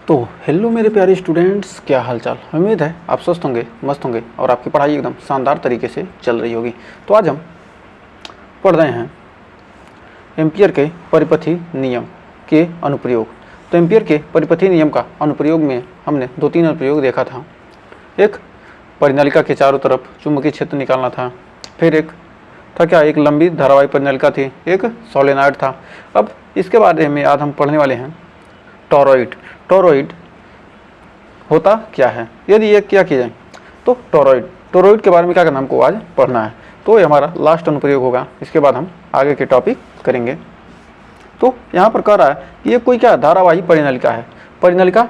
तो हेलो मेरे प्यारे स्टूडेंट्स, क्या हालचाल। उम्मीद है आप स्वस्थ होंगे, मस्त होंगे और आपकी पढ़ाई एकदम शानदार तरीके से चल रही होगी। तो आज हम पढ़ रहे हैं एम्पियर के परिपथी नियम के अनुप्रयोग। तो एम्पियर के परिपथी नियम का अनुप्रयोग में हमने 2-3 अनुप्रयोग देखा था। एक परिनालिका के चारों तरफ चुंबकीय क्षेत्र निकालना था, फिर एक था क्या, एक लंबी धारावाही परिनालिका थी, एक सोलेनॉइड था। अब इसके बारे में आज हम पढ़ने वाले हैं टॉरॉइड। टॉरॉइड होता क्या है, यदि ये क्या किया जाए तो टॉरॉइड के बारे में क्या करना हमको आज पढ़ना है। तो ये हमारा लास्ट अनुप्रयोग होगा, इसके बाद हम आगे के टॉपिक करेंगे। तो यहाँ पर कह रहा है कि ये कोई क्या धारावाही परिनालिका है। परिनालिका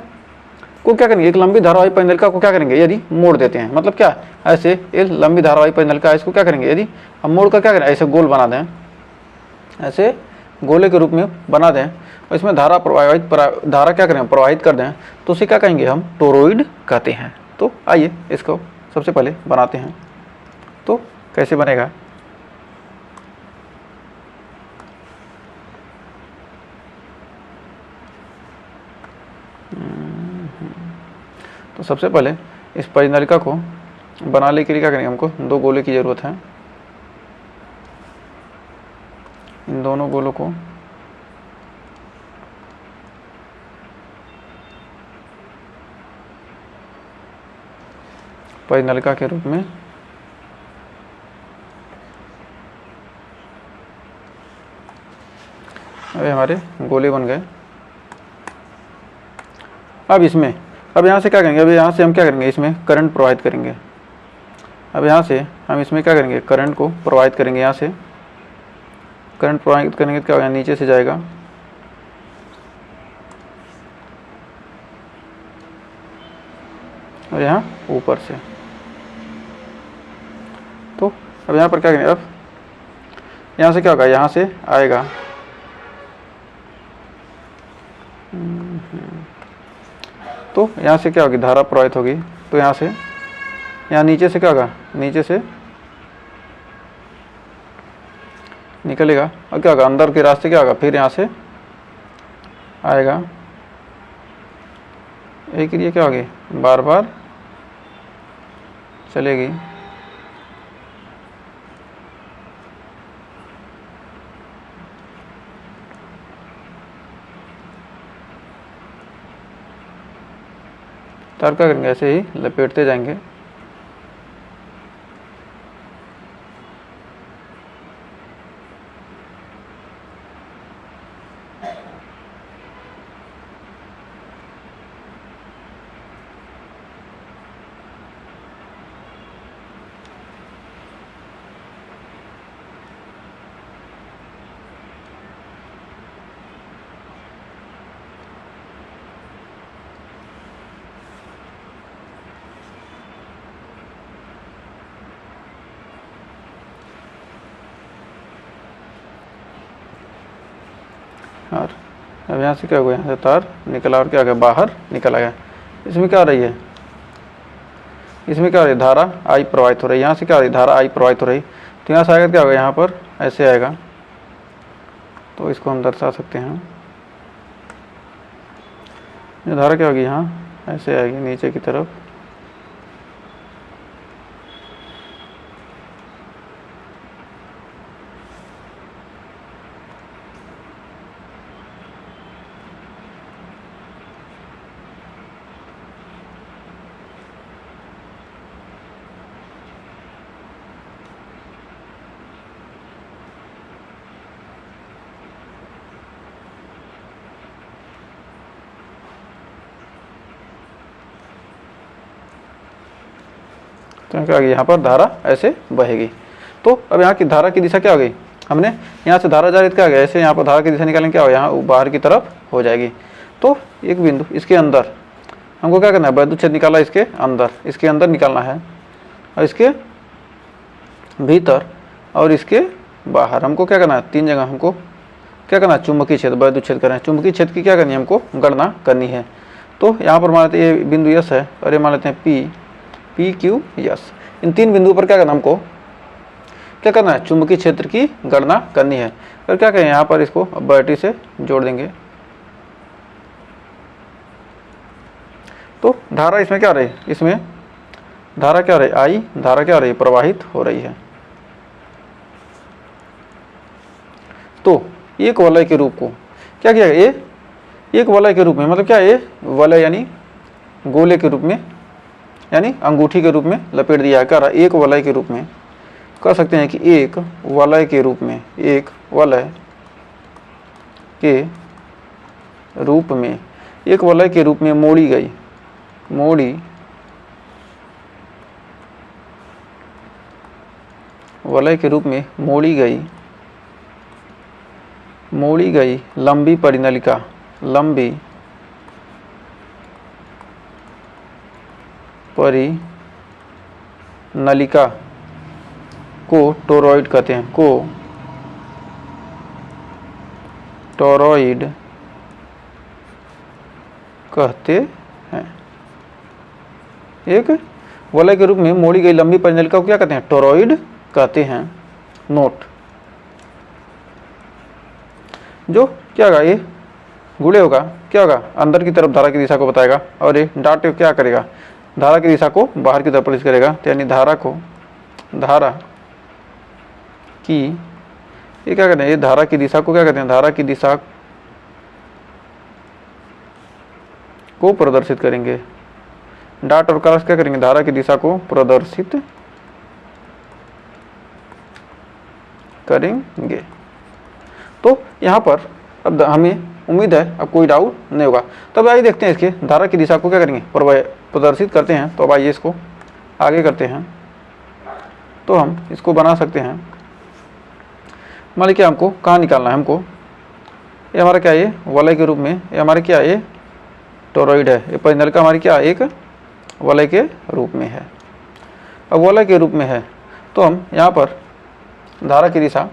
को क्या करेंगे, एक लंबी धारावाही परिनालिका को क्या करेंगे, यदि मोड़ देते हैं, मतलब क्या, ऐसे एक लंबी धारावाही परिनालिका है, इसको क्या करेंगे, यदि हम मोड़ कर क्या करें, ऐसे गोल बना दें, ऐसे गोले के रूप में बना दें और इसमें धारा क्या करें, प्रवाहित कर दें, तो उसे क्या कहेंगे, हम टोरॉइड कहते हैं। तो आइए इसको सबसे पहले बनाते हैं। तो कैसे बनेगा, तो सबसे पहले इस परिनालिका को बनाने के लिए क्या करेंगे, हमको 2 गोले की ज़रूरत है। इन दोनों गोलों को परिनालिका के रूप में अभी हमारे गोले बन गए। अब यहाँ से क्या करेंगे, अभी यहाँ से हम क्या करेंगे, इसमें करंट प्रवाहित करेंगे। अब यहाँ से हम इसमें क्या करेंगे, करंट को प्रवाहित करेंगे। यहाँ से करंट प्रवाहित करेंगे तो क्या होगा, नीचे से जाएगा और यहाँ ऊपर से। तो अब यहाँ पर क्या करेंगे, अब यहाँ से क्या होगा, यहाँ से आएगा, तो यहाँ से क्या होगी, धारा प्रवाहित होगी। तो यहाँ से यहाँ नीचे से क्या होगा, नीचे से निकलेगा और क्या होगा, अंदर के रास्ते क्या होगा, फिर यहाँ से आएगा। एक ये क्या होगी, बार बार चलेगी। तार क्या करेंगे, ऐसे ही लपेटते जाएंगे। और अब यहाँ से क्या हो गया, यहाँ से तार निकला और क्या हो गया, बाहर निकल आया। इसमें क्या हो रही है, इसमें क्या हो रही है, धारा आई प्रवाहित हो रही है। यहाँ से क्या हो रही है, धारा आई प्रवाहित हो रही। तो यहाँ से आएगा क्या होगा, यहाँ पर ऐसे आएगा। तो इसको हम दर्शा सकते हैं, ये धारा क्या होगी, यहाँ ऐसे आएगी नीचे की तरफ। तो क्या होगी, यहाँ पर धारा ऐसे बहेगी। तो अब यहाँ की धारा की दिशा क्या हो गई, हमने यहाँ से धारा जा रही क्या हो गया, ऐसे यहाँ पर धारा की दिशा निकालेंगे, क्या हो, यहाँ बाहर की तरफ हो जाएगी। तो एक बिंदु इसके अंदर हमको क्या करना है, वैद्युत क्षेत्र निकाला इसके अंदर निकालना है, और इसके भीतर और इसके बाहर हमको क्या करना है, 3 जगह हमको क्या करना है, चुंबकीय क्षेत्र, वैद्युत क्षेत्र करना है। चुंबकीय क्षेत्र की क्या करनी है, हमको गणना करनी है। तो यहाँ पर मान लेते हैं ये बिंदु यस है और ये मान लेते हैं पी क्यू यस। इन 3 बिंदुओं पर क्या करना, हमको क्या करना है, चुंबकीय क्षेत्र की गणना करनी है। और क्या करें, यहाँ पर इसको बैटरी से जोड़ देंगे। तो धारा इसमें क्या रही, इसमें धारा क्या रही, आई धारा क्या रही, प्रवाहित हो रही है। तो एक वलय के रूप को क्या किया गया, ये एक वलय के रूप में, मतलब क्या ये वलय यानी गोले के रूप में यानी अंगूठी के रूप में लपेट दिया है। क्या रहा, एक वलय के रूप में कह सकते हैं कि एक वलय के रूप में, एक वलय के रूप में, एक वलय के रूप में मोड़ी गई, मोड़ी वलय के रूप में मोड़ी गई लंबी परिनलिका, लंबी परिनलिका को टोरॉइड कहते हैं, को टोरॉइड कहते हैं। एक वलय के रूप में मोड़ी गई लंबी परिनलिका को क्या कहते हैं, टोरॉइड कहते हैं। नोट, जो क्या होगा, ये गुणे होगा, क्या होगा, अंदर की तरफ धारा की दिशा को बताएगा, और ये डॉट क्या करेगा, धारा की दिशा को बाहर की तरफ प्रवेश करेगा। तो यानी धारा की, ये क्या कहते हैं, ये धारा की दिशा को क्या कहते हैं, धारा की दिशा को प्रदर्शित करेंगे। डॉट और क्रॉस क्या करेंगे, धारा की दिशा को प्रदर्शित करेंगे। तो यहाँ पर अब हमें उम्मीद है अब कोई डाउट नहीं होगा। तब आइए देखते हैं इसके धारा की दिशा को क्या करेंगे, प्रदर्शित करते हैं। तो अब आइए इसको आगे करते हैं। तो हम इसको बना सकते हैं, मान लीजिए हमको कहाँ निकालना है, हमको ये हमारा क्या है, ये वलय के रूप में, ये हमारे क्या है, ये टोरॉइड है, ये परिनलिका हमारी क्या एक वलय के रूप में है। अब वलय के रूप में है तो हम यहाँ पर धारा की दिशा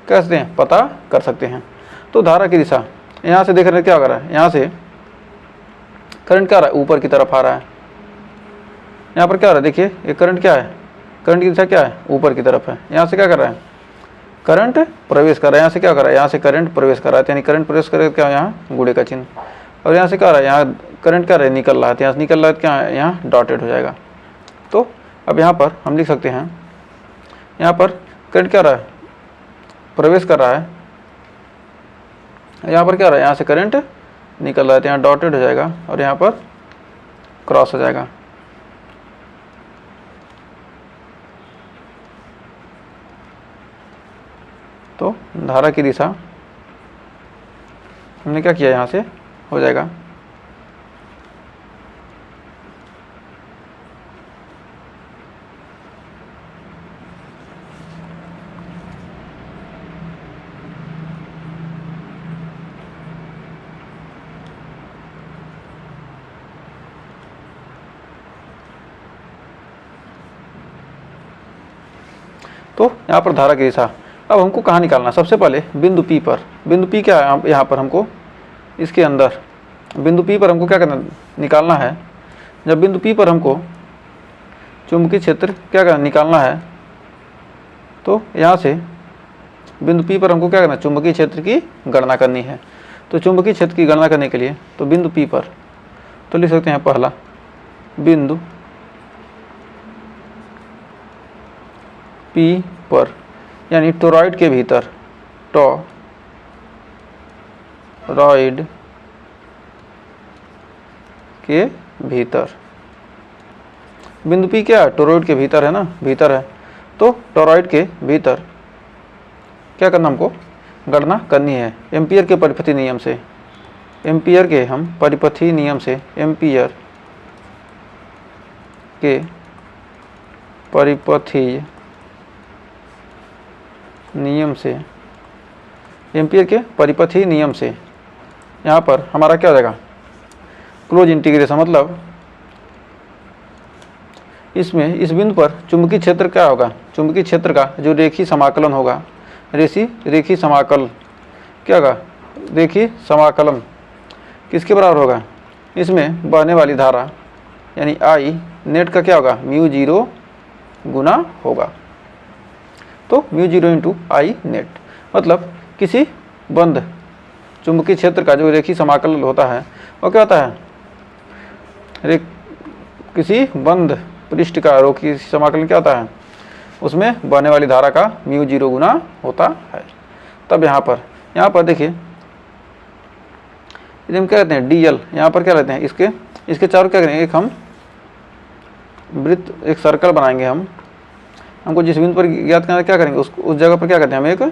कैसे हैं, पता कर सकते हैं। तो धारा की दिशा यहाँ से देख रहे हैं क्या हो रहा है, यहाँ से करंट क्या आ रहा है, ऊपर की तरफ आ रहा है। यहाँ पर क्या हो रहा है, देखिए ये करंट क्या है, करंट की दिशा क्या है, ऊपर की तरफ है। यहाँ से क्या कर रहा है, करंट प्रवेश कर रहा है। यहाँ से क्या कर रहा है, यहाँ से करंट प्रवेश कर रहा है, यानी करंट प्रवेश करे क्या, यहाँ गुणे का चिन्ह। और यहाँ से क्या रहा है, यहाँ करंट क्या रहा है, निकल रहा है, यहाँ से निकल रहा है, क्या है, यहाँ डॉटेड हो जाएगा। तो अब यहाँ पर हम लिख सकते हैं, यहाँ पर करंट क्या रहा है, प्रवेश कर रहा है, यहाँ पर क्या रहा है, यहाँ से करंट निकल रहा है, तो यहाँ डॉटेड हो जाएगा और यहाँ पर क्रॉस हो जाएगा। तो धारा की दिशा हमने क्या किया, यहाँ से हो जाएगा। तो यहाँ पर धारा की दिशा, अब हमको कहाँ निकालना है, सबसे पहले बिंदु P पर। बिंदु P क्या है, यहाँ पर हमको इसके अंदर बिंदु P पर हमको क्या करना, निकालना है। जब बिंदु P पर हमको चुंबकीय क्षेत्र क्या करना, निकालना है, तो यहाँ से बिंदु P पर हमको क्या करना, चुंबकीय क्षेत्र की गणना करनी है। तो चुंबकीय क्षेत्र की गणना करने के लिए तो बिंदु P पर तो लिख सकते हैं पहला बिंदु P पर, यानी टोरॉइड के भीतर, टोरॉइड के भीतर। बिंदु P क्या है, टोरॉइड के भीतर है ना, भीतर है। तो टोरॉइड के भीतर क्या करना, हमको गणना करनी है एम्पियर के परिपथी नियम से। एम्पियर के हम परिपथी नियम से, एम्पियर के परिपथी नियम से, एम्पियर के परिपथी नियम से यहाँ पर हमारा क्या हो जाएगा, क्लोज इंटीग्रेशन, मतलब इसमें इस बिंदु पर चुंबकीय क्षेत्र क्या होगा, चुंबकीय क्षेत्र का जो रेखीय समाकलन होगा, रेखीय समाकल क्या होगा, रेखीय समाकलन किसके बराबर होगा, इसमें बहने वाली धारा यानी आई नेट का क्या होगा, म्यू जीरो गुना होगा। तो mu zero into I net, मतलब किसी बंद चुंबकीय क्षेत्र का जो रेखीय समाकलन होता है वो क्या होता है, अरे किसी बंद पृष्ठ का रोकी समाकलन क्या होता है, उसमें बहने वाली धारा का म्यू 0 गुना होता है। तब यहाँ पर देखिए यदि हम क्या कहते हैं डीएल, यहाँ पर क्या लेते हैं इसके चारों क्या करेंगे, एक हम वृत्त एक सर्कल बनाएंगे। हमको जिस बिंदु पर ज्ञात करना है क्या करेंगे, उस जगह पर क्या करते हैं, हम एक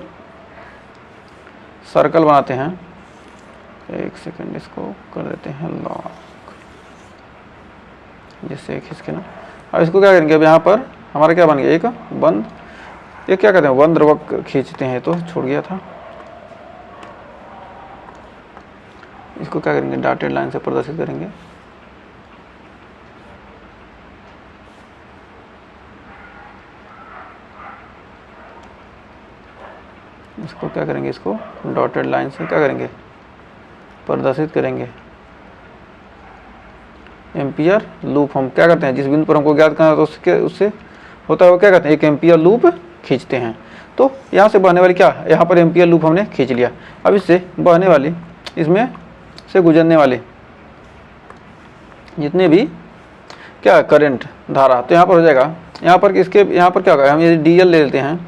सर्कल बनाते हैं। एक सेकंड इसको कर देते हैं लॉक, जिससे खींच के ना। अब इसको क्या करेंगे, अब यहाँ पर हमारा क्या बन गया, एक बंद, एक क्या कहते हैं बंद द्रवक खींचते हैं, तो छूट गया था। इसको क्या करेंगे, डॉटेड लाइन से प्रदर्शित करेंगे। इसको क्या करेंगे, इसको डॉटेड लाइन से क्या करेंगे, प्रदर्शित करेंगे। एम्पियर लूप हम क्या करते हैं, जिस बिंदु पर हमको ज्ञात करना है तो उससे होता है वो क्या कहते हैं, एक एम्पियर लूप खींचते हैं। तो यहाँ से बहने वाली क्या, यहाँ पर एम्पियर लूप हमने खींच लिया। अब इससे बहने वाली, इसमें से गुजरने वाले जितने भी क्या करंट धारा, तो यहाँ पर हो जाएगा, यहाँ पर क्या होगा, हम यदि डी एल ले लेते हैं,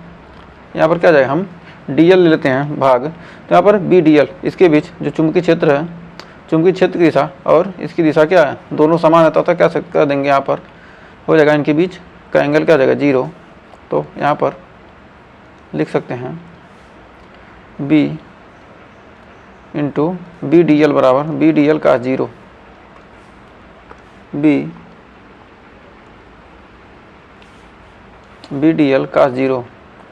यहाँ पर क्या जाएगा, हम डी एल ले लेते हैं भाग, तो यहाँ पर बी डी एल, इसके बीच जो चुंबकीय क्षेत्र है, चुंबकीय क्षेत्र की दिशा और इसकी दिशा क्या है, दोनों समान है, तो क्या कर देंगे, यहाँ पर हो जाएगा इनके बीच का एंगल क्या हो जाएगा, 0। तो यहाँ पर लिख सकते हैं B into B D L बराबर बी डी एल का 0, बी डी एल का 0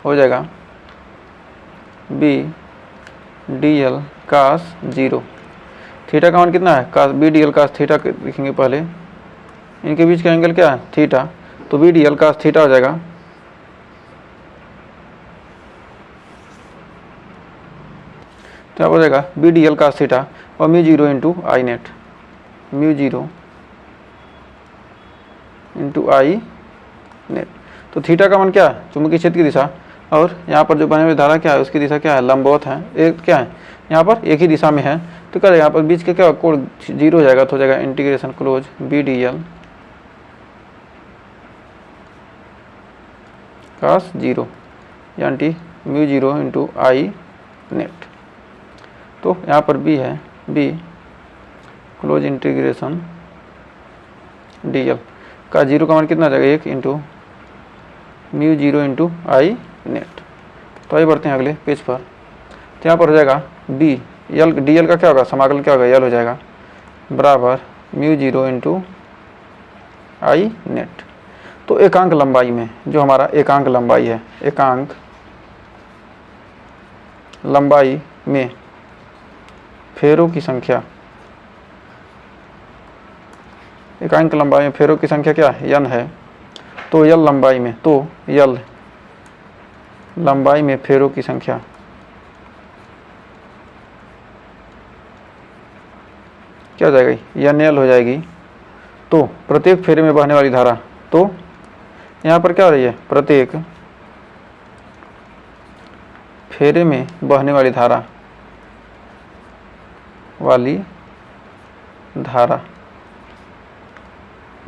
हो जाएगा B D L cos 0। Theta का मान कितना है, cos B D L cos theta लिखेंगे पहले, इनके बीच का एंगल क्या है, थीटा, तो B D L cos theta हो जाएगा। तो यहाँ पर हो जाएगा B D L cos theta और mu 0 into I net, mu 0 into I net. तो थीटा का मान क्या है, चुंबकीय क्षेत्र की दिशा, और यहाँ पर जो बने हुए धारा क्या है, उसकी दिशा क्या है, लंबवत है, एक क्या है, यहाँ पर एक ही दिशा में है, तो क्या यहाँ पर बीच के क्या कोण 0 हो जाएगा, तो हो जाएगा integration close B D L cos 0 यानी म्यू 0 इंटू आई नेट। तो यहाँ पर बी है, be close integration D L का 0 का मान कितना आ जाएगा, 1 into mu 0 into I net. तो आइए बढ़ते हैं अगले पेज पर। तो यहाँ पर हो जाएगा बी एल डी एल का क्या होगा, समाकलन क्या होगा, एल हो जाएगा बराबर म्यू 0 इंटू आई नेट। तो एकांक लंबाई में, जो हमारा एकांक लंबाई है, एकांक लंबाई में फेरों की संख्या, एकांक लंबाई में फेरों की संख्या क्या है, n है। तो यल लंबाई में, तो यल लंबाई में फेरों की संख्या क्या हो जाएगी, एन एल हो जाएगी। तो प्रत्येक फेरे में बहने वाली धारा, तो यहाँ पर क्या हो रही है, प्रत्येक फेरे में बहने वाली धारा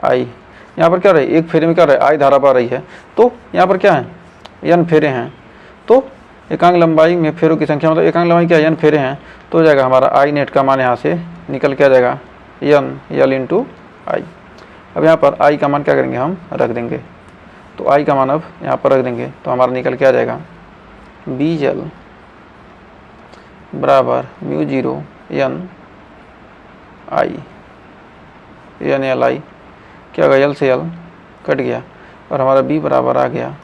आई, यहाँ पर क्या रही, एक फेरे में क्या रही, आई धारा पा रही है। तो यहाँ पर क्या है, n फेरे हैं, तो एकांक लंबाई में फेरों की संख्या, मतलब एकांक लंबाई क्या है, n फेरे हैं, तो हो जाएगा हमारा आई नेट का मान यहाँ से निकल के आ जाएगा n यल इंटू आई। अब यहाँ पर आई का मान क्या करेंगे, हम रख देंगे। तो आई का मान अब यहाँ पर रख देंगे, तो हमारा निकल के आ जाएगा बी एल बराबर mu 0 n I, n L I क्या होगा, एल से एल कट गया, और हमारा बी बराबर आ गया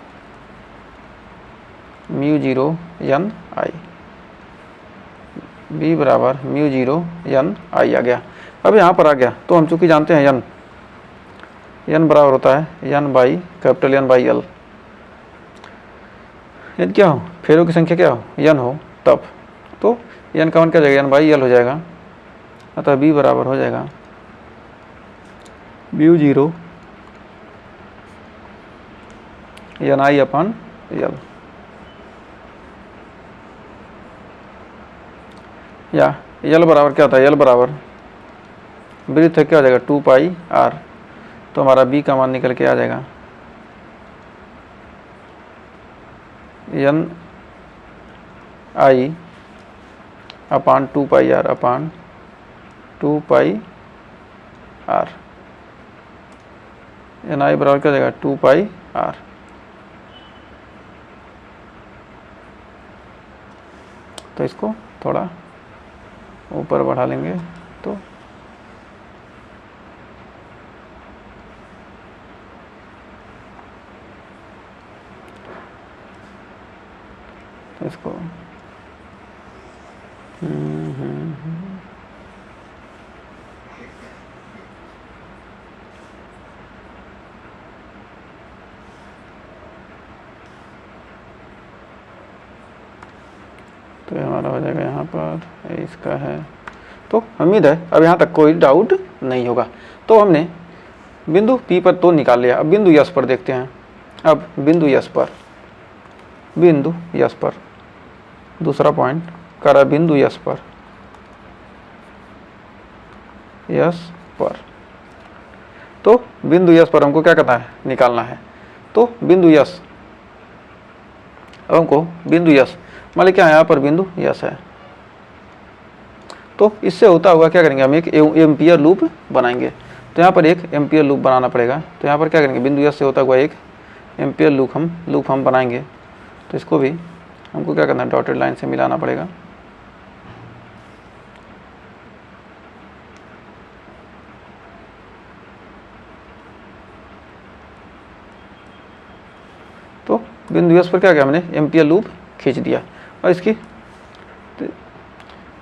म्यू 0 n आई, बी बराबर म्यू 0 n आई आ गया। अब यहाँ पर आ गया, तो हम चूंकि जानते हैं n बराबर होता है n by capital N by L. यदि क्या हो, फेरों की संख्या क्या हो, n हो, तब तो n का मान क्या जाएगा, n बाई एल हो जाएगा। अतः b बराबर हो जाएगा म्यू 0 n आई अपन एल, या एल बराबर क्या होता है, एल बराबर वृत्त है क्या हो जाएगा 2πr, तो हमारा b का मान निकल के आ जाएगा ni अपान 2πr अपान 2πr, ni बराबर क्या हो जाएगा 2πr। तो इसको थोड़ा ऊपर बढ़ा लेंगे तो इसको तो हमारा हो जाएगा यहाँ पर इसका है। तो उम्मीद है अब यहाँ तक कोई डाउट नहीं होगा। तो हमने बिंदु P पर तो निकाल लिया, अब बिंदु यस पर देखते हैं। अब बिंदु यस पर दूसरा पॉइंट कर रहा है बिंदु यस पर। तो बिंदु यस पर हमको क्या करना है, निकालना है। तो बिंदु यस, अब हमको बिंदु यस मान लीजिए क्या है, यहाँ पर बिंदु यस है। तो इससे होता हुआ क्या करेंगे, हम एक एम्पियर लूप बनाएंगे। तो यहाँ पर एक एम्पियर लूप बनाना पड़ेगा। तो यहाँ पर क्या करेंगे, बिंदु यस से होता हुआ एक एम्पियर लूप हम बनाएंगे। तो इसको भी हमको क्या करना है, डॉटेड लाइन से मिलाना पड़ेगा। तो बिंदु यस पर क्या किया, हमने एम्पियर लूप खींच दिया। और इसकी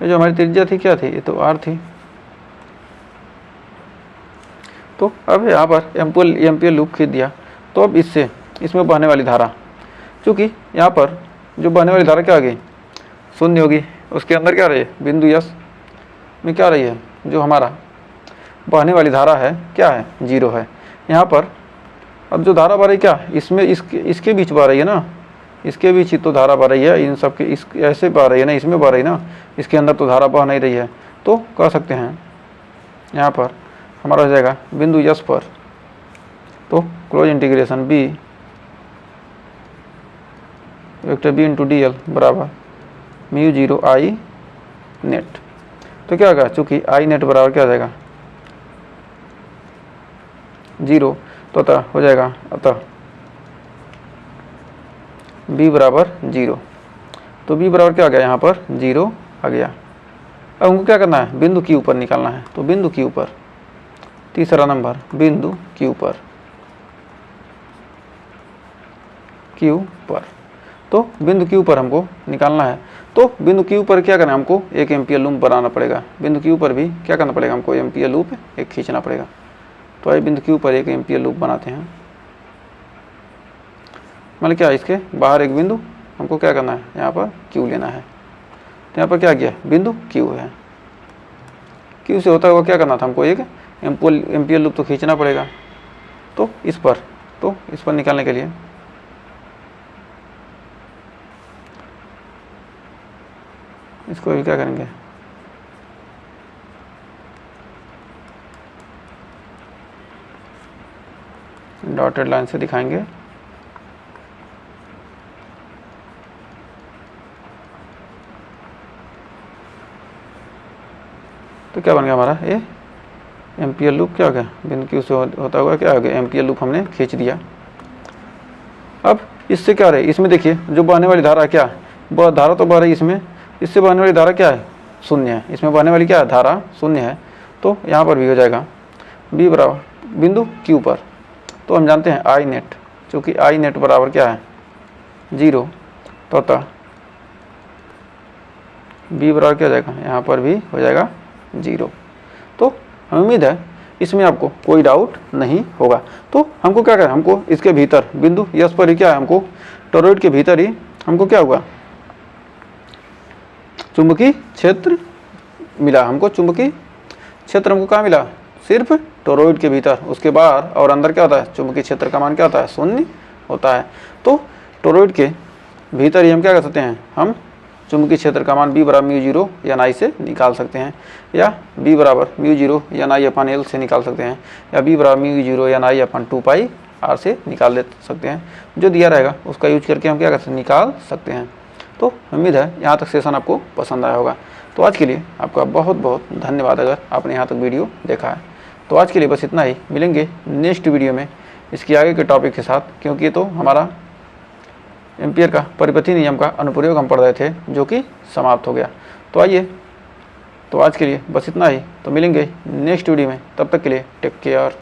ये जो हमारी त्रिज्या थी क्या थी, ये तो r थी। तो अब यहाँ पर एम्पियर लूप खींच दिया। तो अब इसमें बहने वाली धारा, चूँकि यहाँ पर जो बहने वाली धारा क्या आ गई, शून्य होगी। उसके अंदर क्या रही है, बिंदु यस में क्या रही है, जो हमारा बहने वाली धारा है क्या है, 0 है। यहाँ पर अब जो धारा बह रही क्या, इसमें इसके बीच बह रही है ना, इसके बीच ही तो धारा बह रही है, इन सब के इस ऐसे बह रही है ना, इसमें बह रही ना, इसके अंदर तो धारा बह नहीं रही है। तो कह सकते हैं यहाँ पर हमारा हो जाएगा बिंदु यस पर, तो close integration b vector b into D L बराबर μ0 I नेट। तो क्या होगा, चूँकि I नेट बराबर क्या हो जाएगा 0, तो अतः हो जाएगा, अतः b बराबर 0। तो b बराबर क्या आ गया, यहाँ पर 0 आ गया। अब हमको क्या करना है, बिंदु Q पर निकालना है। तो बिंदु Q पर, तीसरा नंबर बिंदु Q पर, तो बिंदु Q पर हमको निकालना है। तो बिंदु Q पर क्या करना है, हमको एक एम्पियर लूप बनाना पड़ेगा। बिंदु Q पर भी क्या करना पड़ेगा, हमको एम्पियर लूप एक खींचना पड़ेगा। तो आइए बिंदु Q पर एक एम्पियर लूप बनाते हैं। मतलब क्या, इसके बाहर एक बिंदु हमको क्या करना है, यहाँ पर Q लेना है। तो यहाँ पर क्या किया, बिंदु Q है। Q से होता हुआ क्या करना था, हमको एक एम्पियर लूप तो खींचना पड़ेगा। तो इस पर निकालने के लिए इसको भी क्या करेंगे, डॉटेड लाइन से दिखाएंगे। तो क्या बन गया हमारा, ये एम्पियर लूप क्या हो गया, बिंदु Q से होता हुआ क्या हो गया, एम्पियर लूप हमने खींच दिया। अब इससे क्या रहे, इसमें देखिए जो बहने वाली धारा क्या, धारा तो बह रही इसमें, इससे बहने वाली धारा क्या है, शून्य है। इसमें बहने वाली क्या है, धारा शून्य है। तो यहाँ पर भी हो जाएगा b बराबर बिंदु Q पर। तो हम जानते हैं I नेट, चूँकि I नेट बराबर क्या है 0, तो अतः b बराबर क्या हो जाएगा, यहाँ पर भी हो जाएगा 0। तो हमें उम्मीद है इसमें आपको कोई डाउट नहीं होगा। तो हमको क्या करें, हमको इसके भीतर बिंदु यस पर ही क्या है, हमको टोरॉइड के भीतर ही हमको क्या हुआ, चुंबकीय क्षेत्र मिला। हमको चुंबकीय क्षेत्र हमको कहाँ मिला, सिर्फ टोरॉइड के भीतर। उसके बाहर और अंदर क्या होता है, चुंबकीय क्षेत्र का मान क्या होता है, शून्य होता है। तो टोरॉइड के भीतर ही हम क्या कर सकते हैं, हम चुंबकीय क्षेत्र का मान B बराबर म्यू जीरो एन आई से निकाल सकते हैं, या B बराबर mu zero N I upon L से निकाल सकते हैं, या B बराबर mu zero N I upon 2 pi R से निकाल ले सकते हैं। जो दिया रहेगा उसका यूज करके हम क्या कर सकते हैं, निकाल सकते हैं। तो उम्मीद है यहाँ तक सेशन आपको पसंद आया होगा। तो आज के लिए आपका बहुत बहुत धन्यवाद अगर आपने यहाँ तक वीडियो देखा है। तो आज के लिए बस इतना ही, मिलेंगे नेक्स्ट वीडियो में इसकी आगे के टॉपिक के साथ, क्योंकि ये तो हमारा एम्पियर का परिपथी नियम का अनुप्रयोग हम पढ़ रहे थे जो कि समाप्त हो गया। तो आइए, तो आज के लिए बस इतना ही, तो मिलेंगे नेक्स्ट वीडियो में, तब तक के लिए टेक केयर।